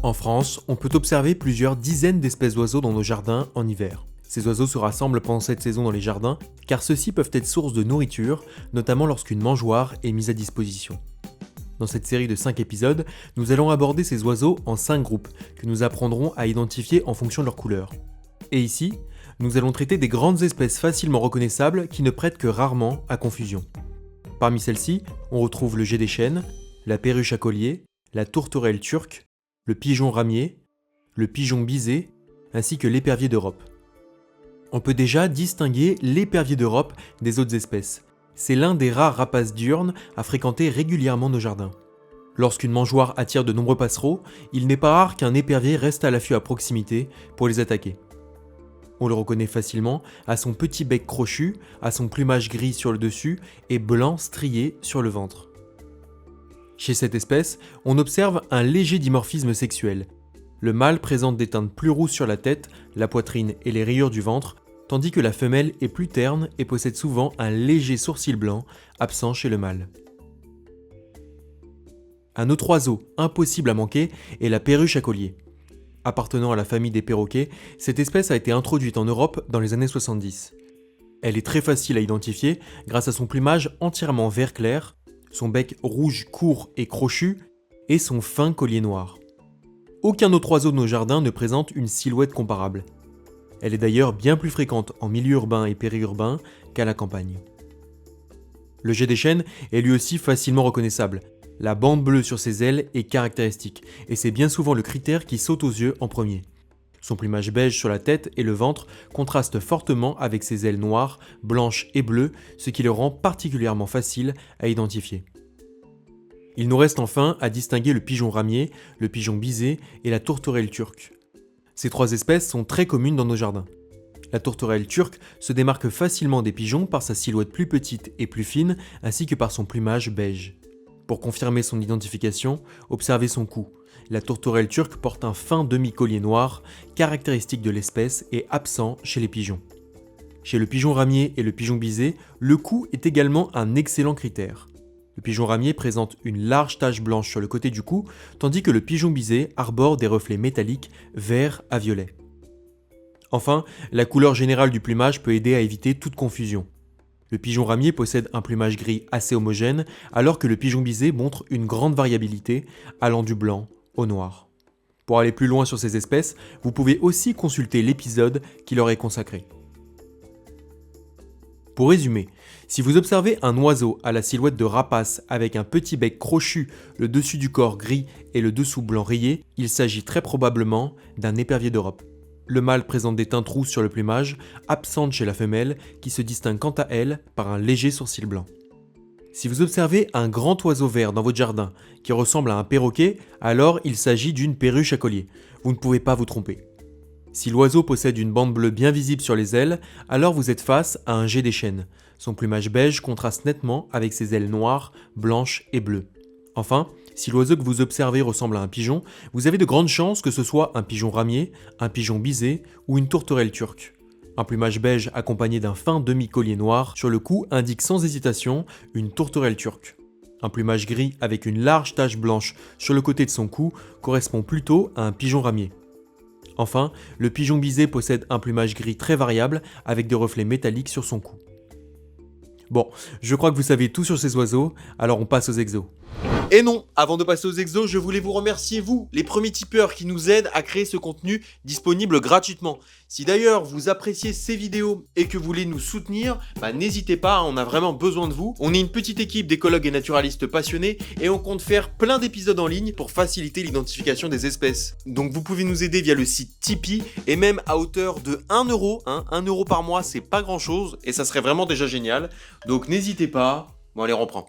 En France, on peut observer plusieurs dizaines d'espèces d'oiseaux dans nos jardins en hiver. Ces oiseaux se rassemblent pendant cette saison dans les jardins, car ceux-ci peuvent être source de nourriture, notamment lorsqu'une mangeoire est mise à disposition. Dans cette série de 5 épisodes, nous allons aborder ces oiseaux en 5 groupes, que nous apprendrons à identifier en fonction de leur couleur. Et ici, nous allons traiter des grandes espèces facilement reconnaissables qui ne prêtent que rarement à confusion. Parmi celles-ci, on retrouve le jet des chênes, la perruche à collier, la tourterelle turque, le pigeon ramier, le pigeon bisé, ainsi que l'épervier d'Europe. On peut déjà distinguer l'épervier d'Europe des autres espèces. C'est l'un des rares rapaces diurnes à fréquenter régulièrement nos jardins. Lorsqu'une mangeoire attire de nombreux passereaux, il n'est pas rare qu'un épervier reste à l'affût à proximité pour les attaquer. On le reconnaît facilement à son petit bec crochu, à son plumage gris sur le dessus et blanc strié sur le ventre. Chez cette espèce, on observe un léger dimorphisme sexuel. Le mâle présente des teintes plus rousses sur la tête, la poitrine et les rayures du ventre, tandis que la femelle est plus terne et possède souvent un léger sourcil blanc, absent chez le mâle. Un autre oiseau impossible à manquer est la perruche à collier. Appartenant à la famille des perroquets, cette espèce a été introduite en Europe dans les années 70. Elle est très facile à identifier grâce à son plumage entièrement vert clair, son bec rouge court et crochu et son fin collier noir. Aucun autre oiseau de nos jardins ne présente une silhouette comparable. Elle est d'ailleurs bien plus fréquente en milieu urbain et périurbain qu'à la campagne. Le jet des chênes est lui aussi facilement reconnaissable. La bande bleue sur ses ailes est caractéristique, et c'est bien souvent le critère qui saute aux yeux en premier. Son plumage beige sur la tête et le ventre contraste fortement avec ses ailes noires, blanches et bleues, ce qui le rend particulièrement facile à identifier. Il nous reste enfin à distinguer le pigeon ramier, le pigeon bisé et la tourterelle turque. Ces 3 espèces sont très communes dans nos jardins. La tourterelle turque se démarque facilement des pigeons par sa silhouette plus petite et plus fine, ainsi que par son plumage beige. Pour confirmer son identification, observez son cou. La tourterelle turque porte un fin demi-collier noir, caractéristique de l'espèce et absent chez les pigeons. Chez le pigeon ramier et le pigeon bisé, le cou est également un excellent critère. Le pigeon ramier présente une large tache blanche sur le côté du cou, tandis que le pigeon bisé arbore des reflets métalliques vert à violet. Enfin, la couleur générale du plumage peut aider à éviter toute confusion. Le pigeon ramier possède un plumage gris assez homogène, alors que le pigeon bisé montre une grande variabilité, allant du blanc au noir. Pour aller plus loin sur ces espèces, vous pouvez aussi consulter l'épisode qui leur est consacré. Pour résumer, si vous observez un oiseau à la silhouette de rapace avec un petit bec crochu, le dessus du corps gris et le dessous blanc rayé, il s'agit très probablement d'un épervier d'Europe. Le mâle présente des teintes rousses sur le plumage, absentes chez la femelle, qui se distingue quant à elle par un léger sourcil blanc. Si vous observez un grand oiseau vert dans votre jardin qui ressemble à un perroquet, alors il s'agit d'une perruche à collier. Vous ne pouvez pas vous tromper. Si l'oiseau possède une bande bleue bien visible sur les ailes, alors vous êtes face à un jet des chênes. Son plumage beige contraste nettement avec ses ailes noires, blanches et bleues. Enfin, si l'oiseau que vous observez ressemble à un pigeon, vous avez de grandes chances que ce soit un pigeon ramier, un pigeon bisé ou une tourterelle turque. Un plumage beige accompagné d'un fin demi-collier noir sur le cou indique sans hésitation une tourterelle turque. Un plumage gris avec une large tache blanche sur le côté de son cou correspond plutôt à un pigeon ramier. Enfin, le pigeon bisé possède un plumage gris très variable avec des reflets métalliques sur son cou. Bon, je crois que vous savez tout sur ces oiseaux, alors on passe aux exos. Et non, avant de passer aux exos, je voulais vous remercier vous, les premiers tipeurs qui nous aident à créer ce contenu disponible gratuitement. Si d'ailleurs vous appréciez ces vidéos et que vous voulez nous soutenir, n'hésitez pas, on a vraiment besoin de vous. On est une petite équipe d'écologues et naturalistes passionnés et on compte faire plein d'épisodes en ligne pour faciliter l'identification des espèces. Donc vous pouvez nous aider via le site Tipeee et même à hauteur de 1 euro. 1 euro par mois, c'est pas grand chose et ça serait vraiment déjà génial. Donc n'hésitez pas. Bon allez, on reprend.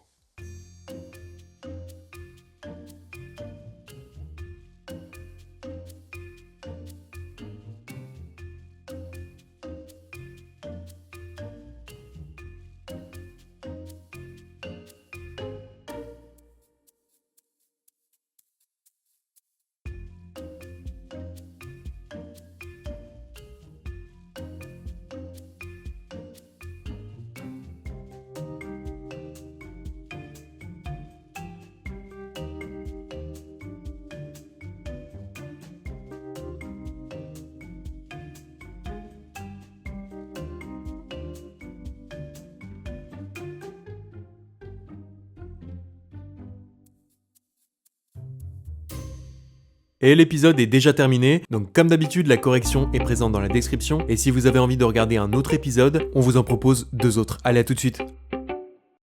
Et l'épisode est déjà terminé, donc comme d'habitude, la correction est présente dans la description. Et si vous avez envie de regarder un autre épisode, on vous en propose 2 autres. Allez, à tout de suite.